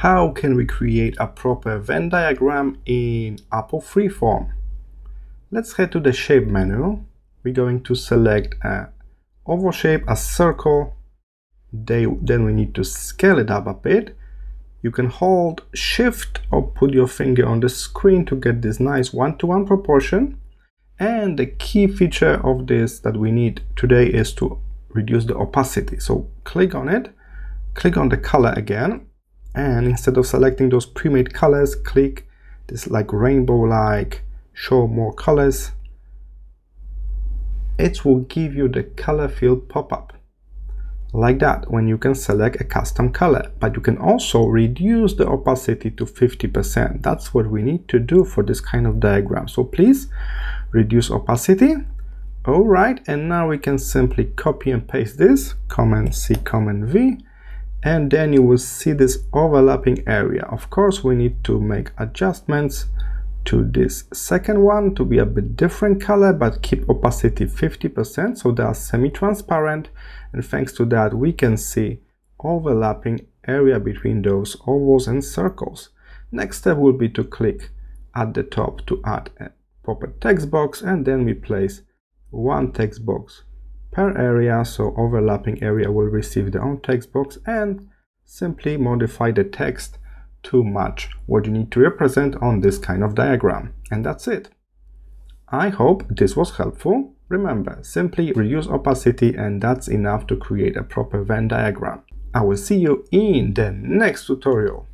How can we create a proper Venn diagram in Apple Freeform? Let's head to the shape menu. We're going to select an oval shape, a circle. Then we need to scale it up a bit. You can hold Shift or put your finger on the screen to get this nice 1:1 proportion. And the key feature of this that we need today is to reduce the opacity. So click on it, click on the color again, and instead of selecting those pre-made colors, click this like rainbow-like show more colors. It will give you the color field pop-up like that when you can select a custom color, but you can also reduce the opacity to 50%. That's what we need to do for this kind of diagram. So please reduce opacity. All right, and now we can simply copy and paste this, Command C, Command V, and then you will see this overlapping area. Of course, we need to make adjustments to this second one to be a bit different color, but keep opacity 50%, so they are semi-transparent, and thanks to that we can see overlapping area between those ovals and circles. Next step will be to click at the top to add a proper text box, and then we place one text box per area, so overlapping area will receive their own text box, and simply modify the text to match what you need to represent on this kind of diagram. And that's it. I hope this was helpful. Remember, simply reduce opacity and that's enough to create a proper Venn diagram. I will see you in the next tutorial.